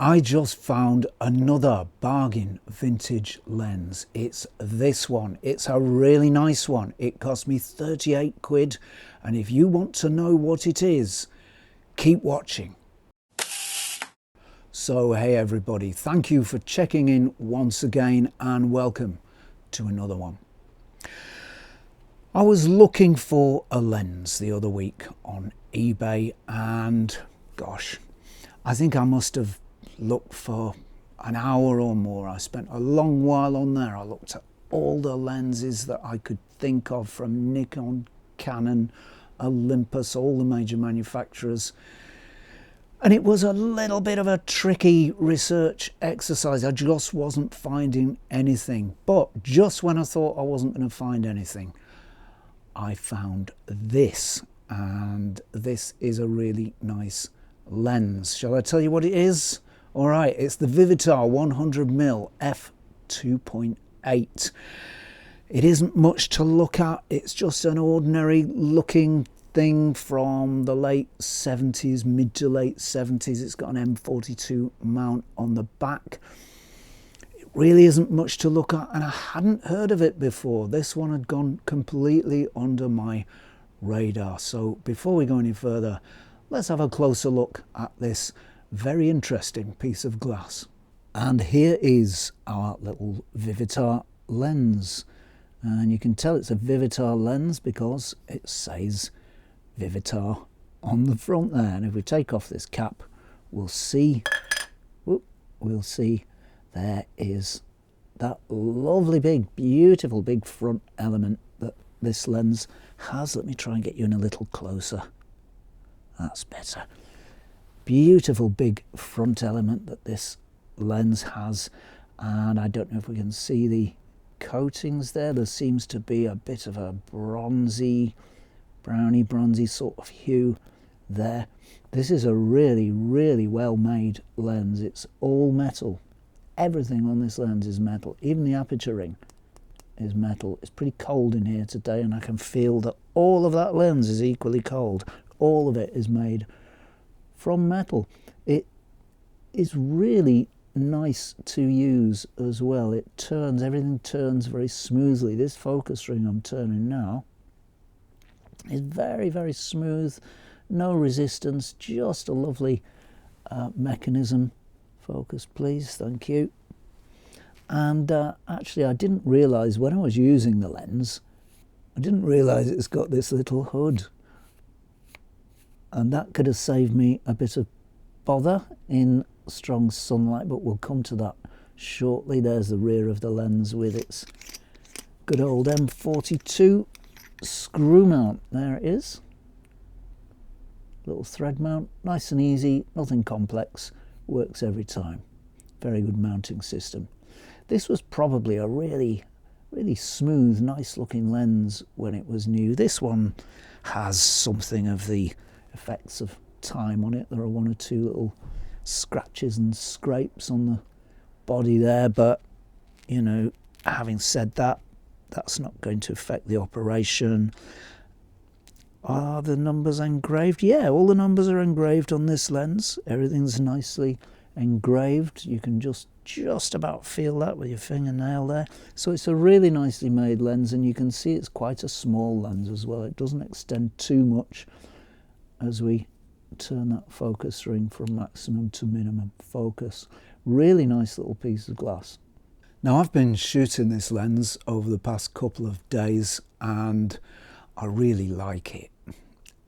I just found another bargain vintage lens. It's this one. It's a really nice one. It cost me 38 quid. And if you want to know what it is, keep watching. So hey everybody, thank you for checking in once again and welcome to another one. I was looking for a lens the other week on eBay and gosh, I think I must have looked for an hour or more. I spent a long while on there. I looked at all the lenses that I could think of from Nikon, Canon, Olympus, all the major manufacturers. And it was a little bit of a tricky research exercise. I just wasn't finding anything. But just when I thought I wasn't going to find anything, I found this. And this is a really nice lens. Shall I tell you what it is? All right, it's the Vivitar 100mm f2.8. It isn't much to look at. It's just an ordinary looking thing from the late 70s, mid to late 70s. It's got an M42 mount on the back. It really isn't much to look at, and I hadn't heard of it before. This one had gone completely under my radar. So before we go any further, let's have a closer look at this very interesting piece of glass. And here is our little Vivitar lens. And you can tell it's a Vivitar lens because it says Vivitar on the front there. And if we take off this cap, we'll see there is that lovely big, beautiful big front element that this lens has. Let me try and get you in a little closer. That's better. Beautiful big front element that this lens has, and I don't know if we can see the coatings there. There seems to be a bit of a browny bronzy sort of hue there. This is a really well made lens. It's all metal. Everything on this lens is metal. Even the aperture ring is metal. It's pretty cold in here today, and I can feel that all of that lens is equally cold. All of it is made from metal. It is really nice to use as well. Everything turns very smoothly. This focus ring I'm turning now is very smooth, no resistance, just a lovely mechanism. Focus please, thank you. And actually I didn't realise when I was using the lens, I didn't realise it's got this little hood. And that could have saved me a bit of bother in strong sunlight, but we'll come to that shortly. There's the rear of the lens with its good old M42 screw mount. There it is. Little thread mount, nice and easy, nothing complex, works every time. Very good mounting system. This was probably a really smooth, nice looking lens when it was new. This one has something of the effects of time on it. There are one or two little scratches and scrapes on the body there, but you know, having said that, that's not going to affect the operation. Are the numbers engraved? Yeah, all the numbers are engraved on this lens. Everything's nicely engraved. You can just about feel that with your fingernail there. So it's a really nicely made lens, and you can see it's quite a small lens as well. It doesn't extend too much as we turn that focus ring from maximum to minimum focus. Really nice little piece of glass. Now I've been shooting this lens over the past couple of days and I really like it,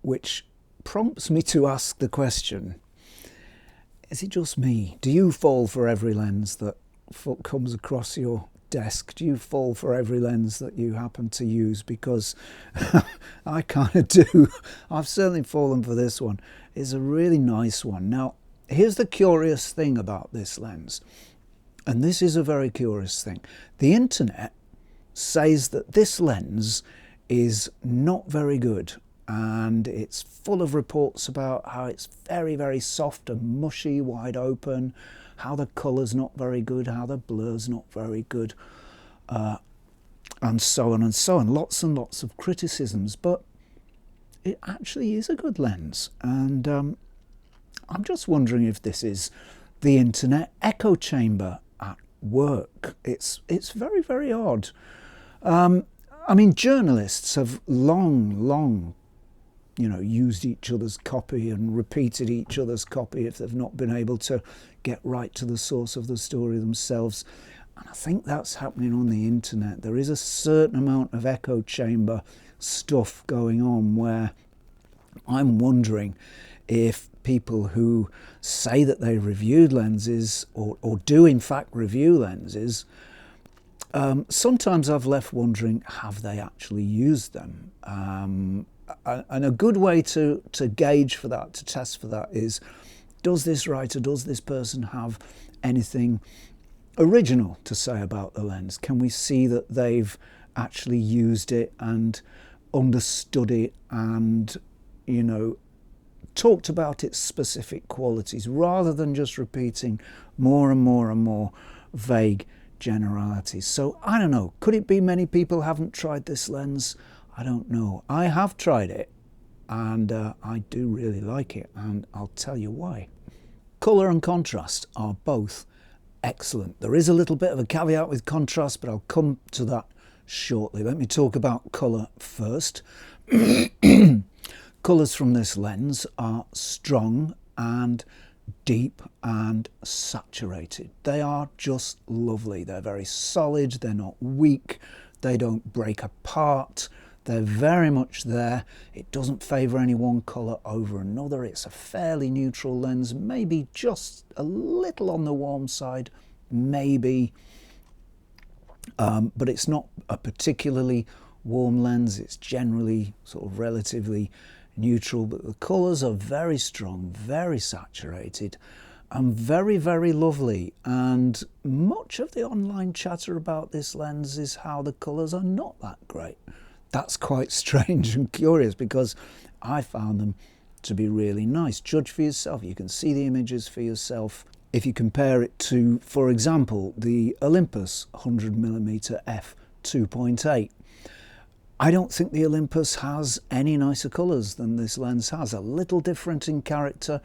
which prompts me to ask the question, is it just me? Do you fall for every lens that comes across your desk? Do you fall for every lens that you happen to use? Because I kind of do. I've certainly fallen for this one. It's a really nice one. Now, here's the curious thing about this lens, and this is a very curious thing. The internet says that this lens is not very good, and it's full of reports about how it's very soft and mushy, wide open, how the colour's not very good, how the blur's not very good, and so on and so on. Lots and lots of criticisms, but it actually is a good lens. And I'm just wondering if this is the internet echo chamber at work. It's very, very odd. I mean, journalists have long, used each other's copy and repeated each other's copy if they've not been able to get right to the source of the story themselves. And I think that's happening on the internet. There is a certain amount of echo chamber stuff going on where I'm wondering if people who say that they reviewed lenses or do in fact review lenses, sometimes I've left wondering, have they actually used them? And a good way to gauge for that, to test for that, is, does this writer, does this person have anything original to say about the lens? Can we see that they've actually used it and understood it and, talked about its specific qualities, rather than just repeating more and more vague generalities? So I don't know, could it be many people haven't tried this lens? I don't know. I have tried it, and I do really like it, and I'll tell you why. Colour and contrast are both excellent. There is a little bit of a caveat with contrast, but I'll come to that shortly. Let me talk about colour first. Colours from this lens are strong and deep and saturated. They are just lovely. They're very solid, they're not weak, they don't break apart. They're very much there. It doesn't favour any one colour over another. It's a fairly neutral lens, maybe just a little on the warm side, maybe. But it's not a particularly warm lens. It's generally sort of relatively neutral, but the colours are very strong, very saturated, and very, very lovely. And much of the online chatter about this lens is how the colours are not that great. That's quite strange and curious, because I found them to be really nice. Judge for yourself. You can see the images for yourself. If you compare it to, for example, the Olympus 100mm f 2.8, I don't think the Olympus has any nicer colours than this lens has. A little different in character.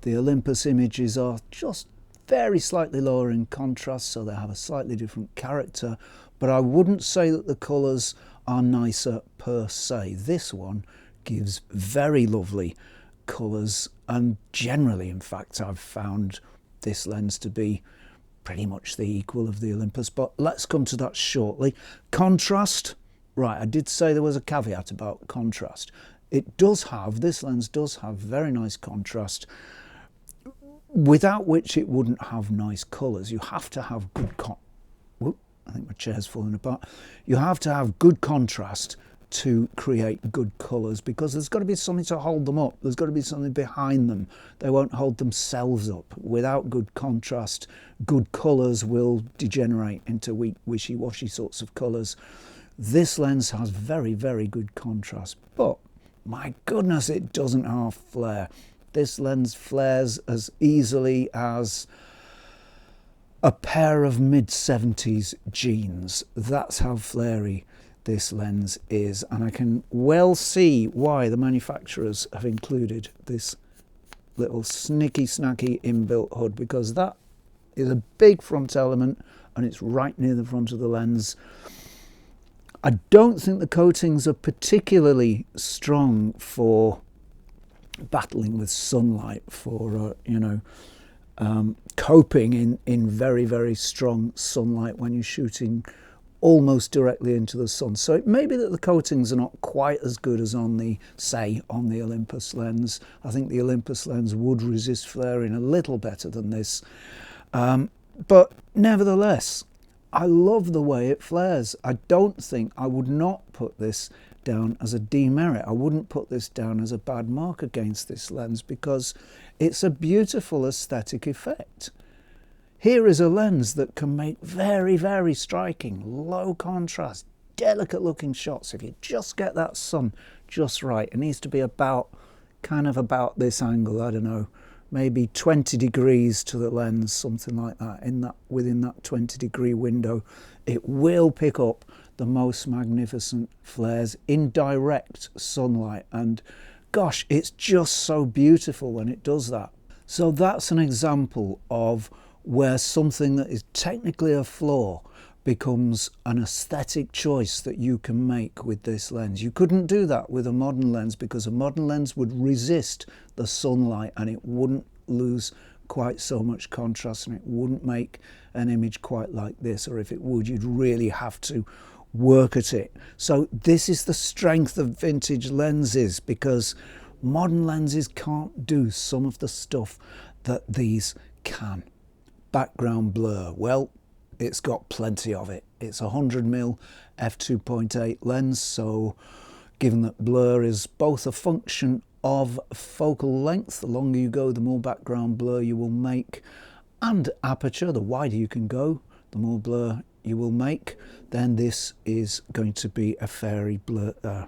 The Olympus images are just very slightly lower in contrast, so they have a slightly different character, but I wouldn't say that the colours are nicer per se. This one gives very lovely colours, and generally, in fact, I've found this lens to be pretty much the equal of the Olympus, but let's come to that shortly. Contrast, right, I did say there was a caveat about contrast. This lens does have very nice contrast, without which it wouldn't have nice colours. You have to have good I think my chair's falling apart. You have to have good contrast to create good colours, because there's got to be something to hold them up. There's got to be something behind them. They won't hold themselves up. Without good contrast, good colours will degenerate into weak, wishy-washy sorts of colours. This lens has very, very good contrast, but my goodness, it doesn't have flare. This lens flares as easily as a pair of mid-70s jeans. That's how flary this lens is, and I can well see why the manufacturers have included this little snicky snacky inbuilt hood, because that is a big front element and it's right near the front of the lens. I don't think the coatings are particularly strong for battling with sunlight, for coping in very, very strong sunlight when you're shooting almost directly into the sun. So it may be that the coatings are not quite as good as on the Olympus lens. I think the Olympus lens would resist flaring a little better than this. But nevertheless, I love the way it flares. I would not put this down as a demerit. I wouldn't put this down as a bad mark against this lens, because it's a beautiful aesthetic effect. Here is a lens that can make very, very striking, low contrast, delicate looking shots. If you just get that sun just right, it needs to be about this angle, I don't know, maybe 20 degrees to the lens, something like that. Within that 20-degree window, it will pick up the most magnificent flares in direct sunlight, and gosh, it's just so beautiful when it does that. So that's an example of where something that is technically a flaw becomes an aesthetic choice that you can make with this lens. You couldn't do that with a modern lens because a modern lens would resist the sunlight and it wouldn't lose quite so much contrast and it wouldn't make an image quite like this, or if it would, you'd really have to work at it. So this is the strength of vintage lenses, because modern lenses can't do some of the stuff that these can. Background blur, well, it's got plenty of it. It's a 100mm f2.8 lens, so given that blur is both a function of focal length, the longer you go the more background blur you will make, and aperture, the wider you can go the more blur you will make, then this is going to be a fairly blur.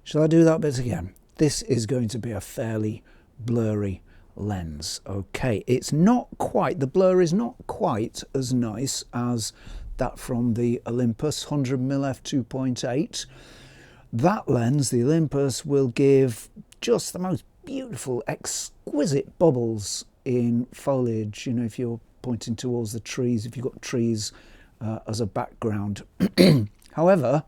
Shall I do that bit again? This is going to be a fairly blurry lens. Okay, it's not quite, the blur is not quite as nice as that from the Olympus 100mm f2.8. That lens, the Olympus, will give just the most beautiful, exquisite bubbles in foliage. You know, if you're pointing towards the trees, if you've got trees as a background. However,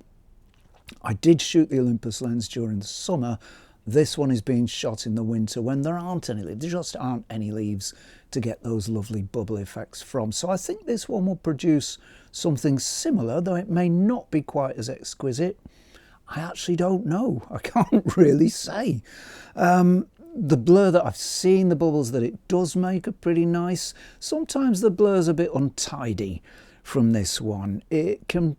I did shoot the Olympus lens during the summer. This one is being shot in the winter when there aren't any leaves. There just aren't any leaves to get those lovely bubble effects from. So I think this one will produce something similar, though it may not be quite as exquisite. I actually don't know. I can't really say. The blur that I've seen, the bubbles that it does make are pretty nice. Sometimes the blur's a bit untidy from this one. It can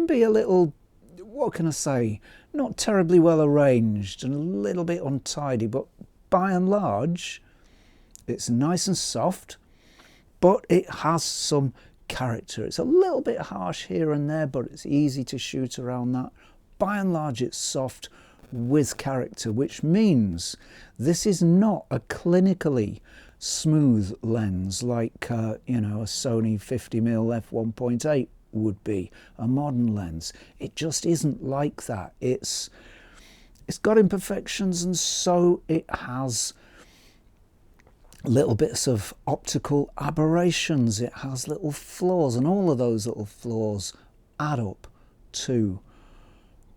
be a little, what can I say, not terribly well arranged and a little bit untidy, but by and large it's nice and soft, but it has some character. It's a little bit harsh here and there, but it's easy to shoot around that. By and large it's soft with character, which means this is not a clinically smooth lens like you know, a Sony 50mm f1.8 would be, a modern lens. It just isn't like that. It's got imperfections, and so it has little bits of optical aberrations. It has little flaws, and all of those little flaws add up to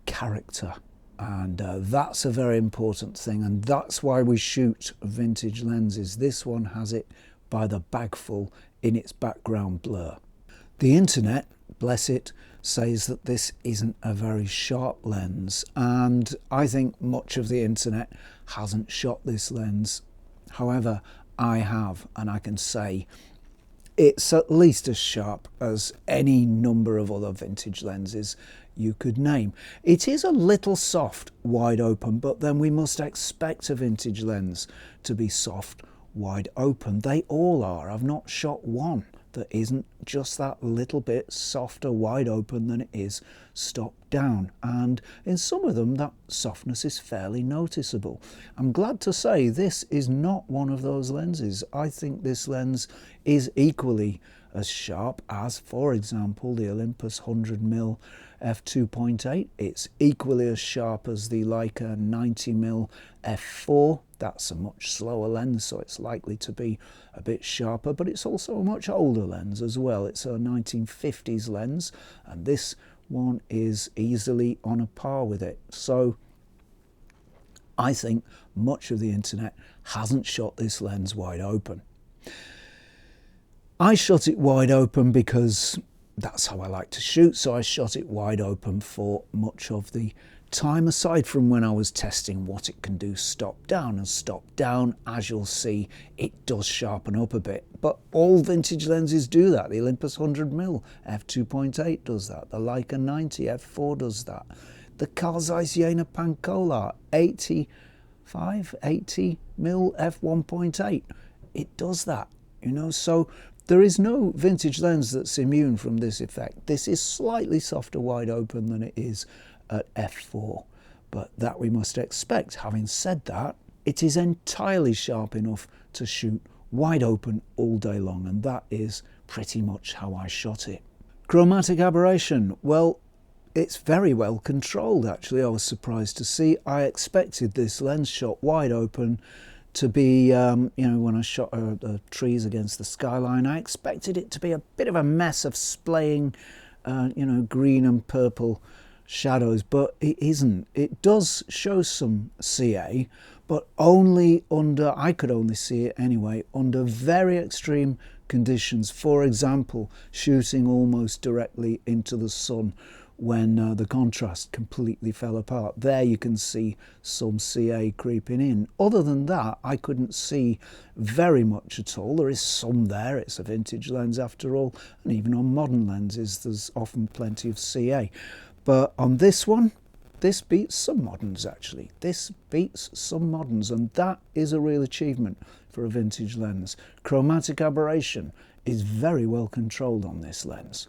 character, and that's a very important thing, and that's why we shoot vintage lenses. This one has it by the bagful in its background blur. The internet, bless it, says that this isn't a very sharp lens, and I think much of the internet hasn't shot this lens. However, I have, and I can say it's at least as sharp as any number of other vintage lenses you could name. It is a little soft wide open, but then we must expect a vintage lens to be soft wide open. They all are. I've not shot one that isn't just that little bit softer wide open than it is stopped down, and in some of them that softness is fairly noticeable. I'm glad to say this is not one of those lenses. I think this lens is equally as sharp as, for example, the Olympus 100mm f2.8. It's equally as sharp as the Leica 90mm f4. That's a much slower lens, so it's likely to be a bit sharper, but it's also a much older lens as well. It's a 1950s lens, and this one is easily on a par with it. So I think much of the internet hasn't shot this lens wide open. I shot it wide open because that's how I like to shoot, so I shot it wide open for much of the time, aside from when I was testing what it can do stop down. And stop down, as you'll see, it does sharpen up a bit, but all vintage lenses do that. The Olympus 100mm f2.8 does that, the Leica 90 f4 does that, the Carl Zeiss Jena Pankola 80mm f1.8, it does that, you know. So there is no vintage lens that's immune from this effect. This is slightly softer wide open than it is at f4, but that we must expect. Having said that, it is entirely sharp enough to shoot wide open all day long, and that is pretty much how I shot it. Chromatic aberration, well, it's very well controlled actually. I was surprised to see. I expected this lens shot wide open to be, when I shot the trees against the skyline, I expected it to be a bit of a mess of splaying, green and purple shadows, but it isn't. It does show some CA, but only under, I could only see it anyway, under very extreme conditions. For example, shooting almost directly into the sun when the contrast completely fell apart. There you can see some CA creeping in. Other than that, I couldn't see very much at all. There is some there, it's a vintage lens after all, and even on modern lenses there's often plenty of CA. But on this one, this beats some moderns actually. This beats some moderns, and that is a real achievement for a vintage lens. Chromatic aberration is very well controlled on this lens.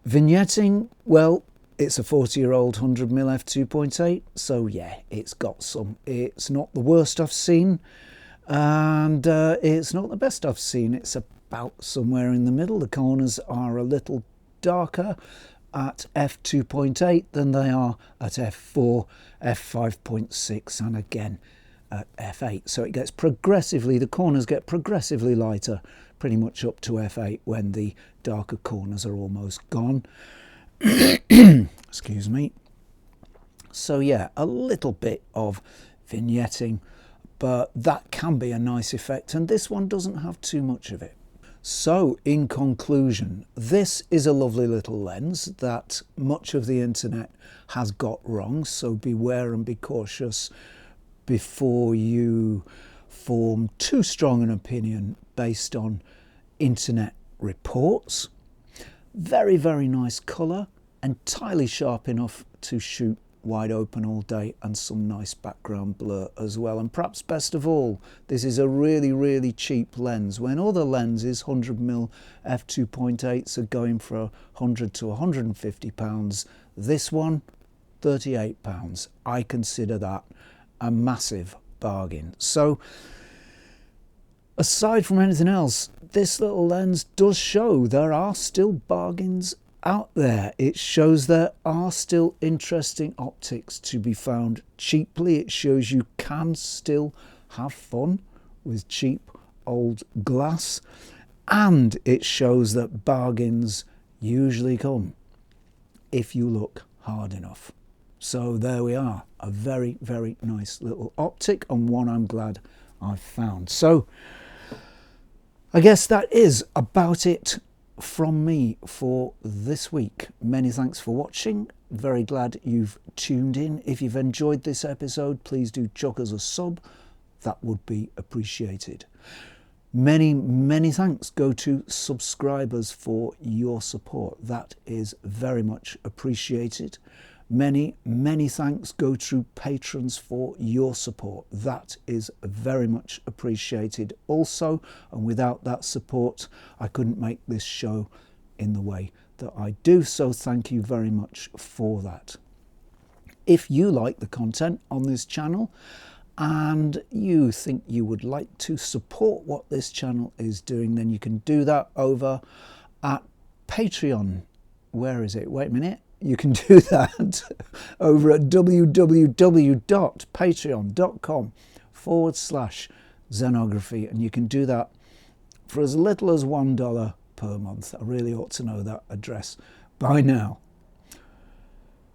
Vignetting, well, it's a 40-year-old 100mm f2.8, so yeah, it's got some. It's not the worst I've seen, and it's not the best I've seen. It's about somewhere in the middle. The corners are a little darker at f2.8 than they are at f4, f5.6, and again at f8. So it gets progressively, the corners get progressively lighter, pretty much up to f8 when the darker corners are almost gone. Excuse me. So yeah, a little bit of vignetting, but that can be a nice effect, and this one doesn't have too much of it. So in conclusion, this is a lovely little lens that much of the internet has got wrong, so beware and be cautious before you form too strong an opinion based on internet reports. Very, very nice colour, entirely sharp enough to shoot wide open all day, and some nice background blur as well. And perhaps best of all, this is a really, really cheap lens. When other lenses, 100mm f2.8s, are going for £100 to £150, this one, £38. I consider that a massive bargain. So aside from anything else, this little lens does show there are still bargains out there. It shows there are still interesting optics to be found cheaply. It shows you can still have fun with cheap old glass, and it shows that bargains usually come if you look hard enough. So there we are, a very, very nice little optic, and one I'm glad I found. So I guess that is about it from me for this week. Many thanks for watching. Very glad you've tuned in. If you've enjoyed this episode, please do chuck us a sub. That would be appreciated. Many, many thanks go to subscribers for your support. That is very much appreciated. Many, many thanks go to patrons for your support. That is very much appreciated also, and without that support, I couldn't make this show in the way that I do, so thank you very much for that. If you like the content on this channel and you think you would like to support what this channel is doing, then you can do that over at Patreon. Where is it? Wait a minute. You can do that over at www.patreon.com/Zenography, and you can do that for as little as $1 per month. I really ought to know that address by now.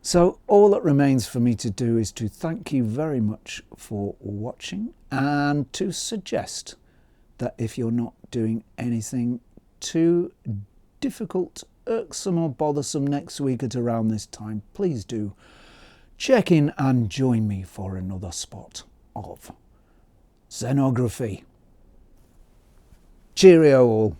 So all that remains for me to do is to thank you very much for watching, and to suggest that if you're not doing anything too difficult, irksome or bothersome next week at around this time, please do check in and join me for another spot of Zenography. Cheerio all.